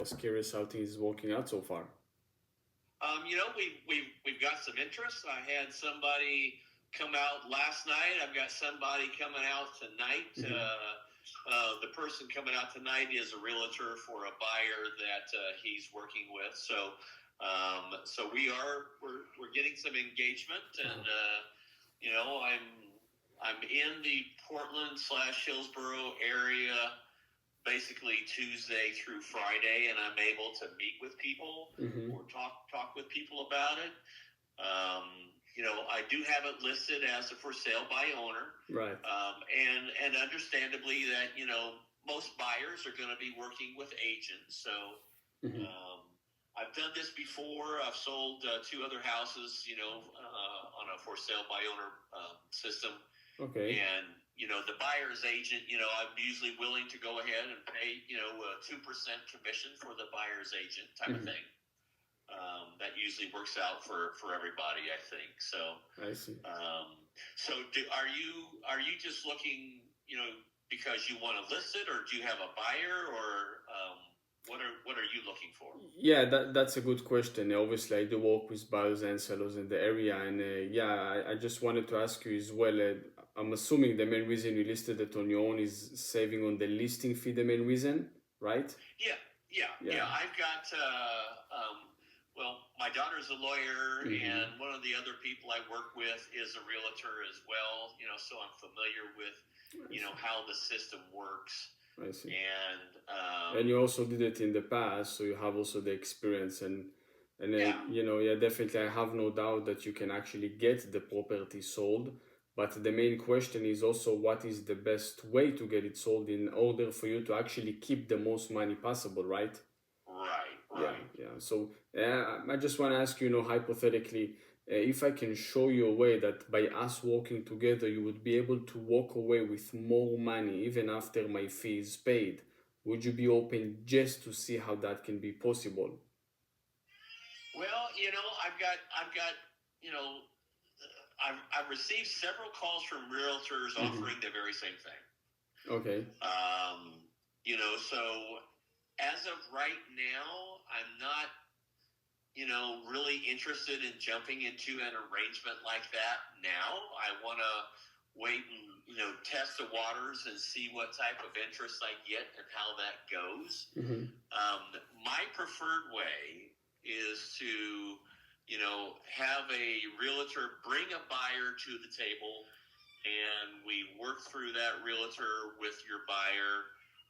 was curious how things is working out so far. We've got some interest. I had somebody come out last night. I've got somebody coming out tonight. The person coming out tonight is a realtor for a buyer that he's working with. So we're getting some engagement, and I'm in the Portland/Hillsboro area basically Tuesday through Friday, and I'm able to meet with people or talk with people about it. I do have it listed as a for sale by owner, Right. And understandably that most buyers are going to be working with agents. So I've done this before. I've sold 2 other houses, on a for sale by owner system. Okay. And the buyer's agent, I'm usually willing to go ahead and pay, a 2% commission for the buyer's agent type of thing. That usually works out for everybody, I think. So I see. Are you just looking, because you want to list it, or do you have a buyer, or what are you looking for? Yeah, that's a good question. Obviously, I do work with buyers and sellers in the area, and I just wanted to ask you as well. I'm assuming the main reason you listed it on your own is saving on the listing fee. The main reason, right? Yeah. I've got my daughter's a lawyer, and one of the other people I work with is a realtor as well. So I'm familiar with how the system works. I see. And you also did it in the past, so you have also the experience, and definitely, I have no doubt that you can actually get the property sold. But the main question is also what is the best way to get it sold in order for you to actually keep the most money possible, right? Right. Yeah. So I just want to ask you, hypothetically, if I can show you a way that by us working together, you would be able to walk away with more money even after my fee is paid, would you be open just to see how that can be possible? Well, I've received several calls from realtors offering the very same thing. Okay. So as of right now, I'm not, really interested in jumping into an arrangement like that now. I want to wait and, test the waters and see what type of interest I get and how that goes. My preferred way is to, have a realtor bring a buyer to the table, and we work through that realtor with your buyer,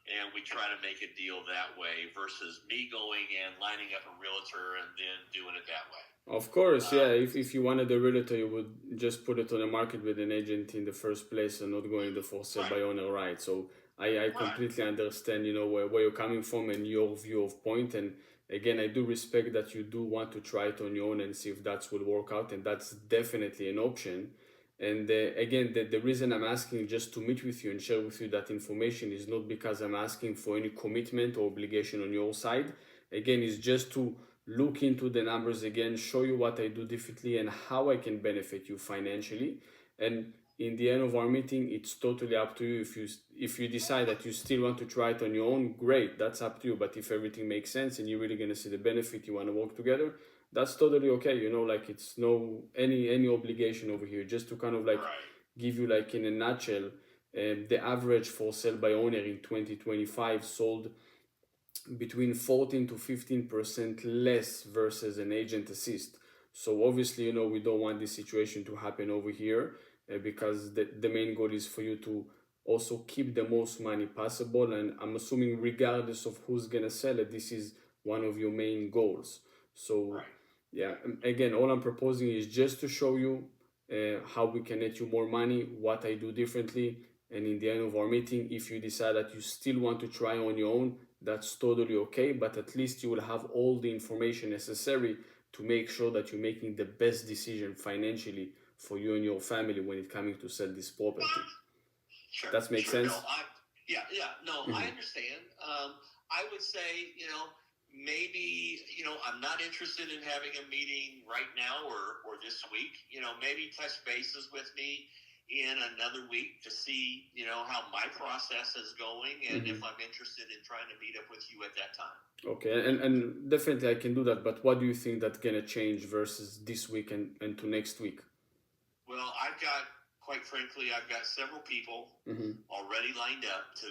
and we try to make a deal that way versus me going and lining up a realtor and then doing it that way. Of course, yeah. If you wanted a realtor, you would just put it on the market with an agent in the first place and not going the for sale by owner, right? So I completely understand, where you're coming from and your view of point. And again, I do respect that you do want to try it on your own and see if that will work out, and that's definitely an option. And again, the reason I'm asking just to meet with you and share with you that information is not because I'm asking for any commitment or obligation on your side. Again, it's just to look into the numbers again, show you what I do differently and how I can benefit you financially. And in the end of our meeting, it's totally up to you. If you decide that you still want to try it on your own, great, that's up to you. But if everything makes sense and you're really going to see the benefit, you want to work together, that's totally okay. It's no any obligation over here. Just to kind of give you in a nutshell, the average for sale by owner in 2025 sold between 14 to 15% less versus an agent assist. So obviously, we don't want this situation to happen over here, because the main goal is for you to also keep the most money possible. And I'm assuming regardless of who's gonna sell it, this is one of your main goals. So yeah, again, all I'm proposing is just to show you how we can net you more money, what I do differently. And in the end of our meeting, if you decide that you still want to try on your own, that's totally okay. But at least you will have all the information necessary to make sure that you're making the best decision financially for you and your family when it's coming to sell this property. Sure. That makes sense? I understand. I would say, maybe, I'm not interested in having a meeting right now or this week. Maybe touch bases with me in another week to see, how my process is going and if I'm interested in trying to meet up with you at that time. Okay, and definitely I can do that, but what do you think that's gonna change versus this week and to next week? Well, quite frankly, I've got several people already lined up to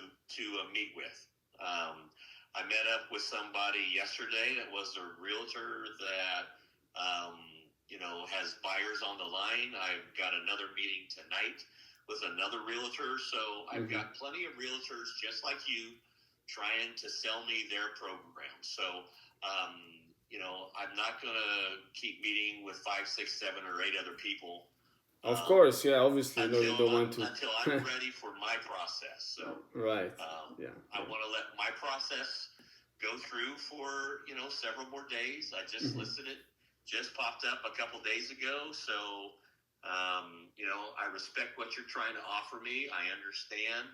meet with. I met up with somebody yesterday that was a realtor that, has buyers on the line. I've got another meeting tonight with another realtor. So I've got plenty of realtors just like you trying to sell me their program. So, I'm not going to keep meeting with 5, 6, 7, or 8 other people. Of course, yeah, obviously, you don't want to. Until I'm ready for my process. So, right. I want to let my process go through for, several more days. I just listed it, just popped up a couple days ago. So, I respect what you're trying to offer me. I understand.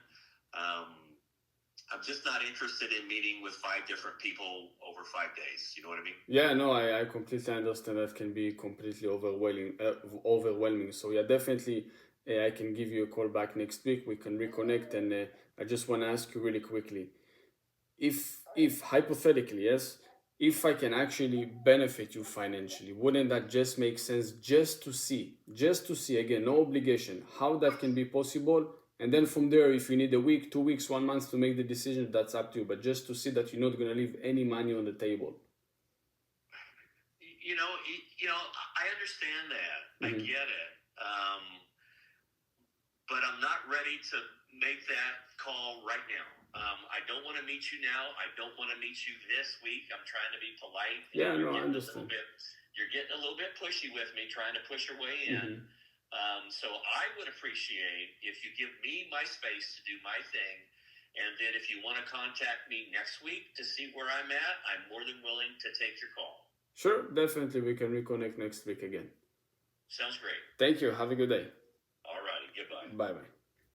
I'm just not interested in meeting with 5 different people over 5 days. You know what I mean? Yeah, no, I completely understand that can be completely overwhelming. So yeah, definitely, I can give you a call back next week. We can reconnect, and I just want to ask you really quickly, if hypothetically, yes, if I can actually benefit you financially, wouldn't that just make sense just to see again, no obligation, how that can be possible? And then from there, if you need a week, 2 weeks, 1 month to make the decision, that's up to you. But just to see that you're not going to leave any money on the table. I understand that. I get it. But I'm not ready to make that call right now. I don't want to meet you now. I don't want to meet you this week. I'm trying to be polite. Yeah, no, I understand. You're getting a little bit pushy with me, trying to push your way in. So I would appreciate if you give me my space to do my thing. And then if you want to contact me next week to see where I'm at, I'm more than willing to take your call. Sure, definitely. We can reconnect next week again. Sounds great. Thank you. Have a good day. All righty. Goodbye. Bye-bye.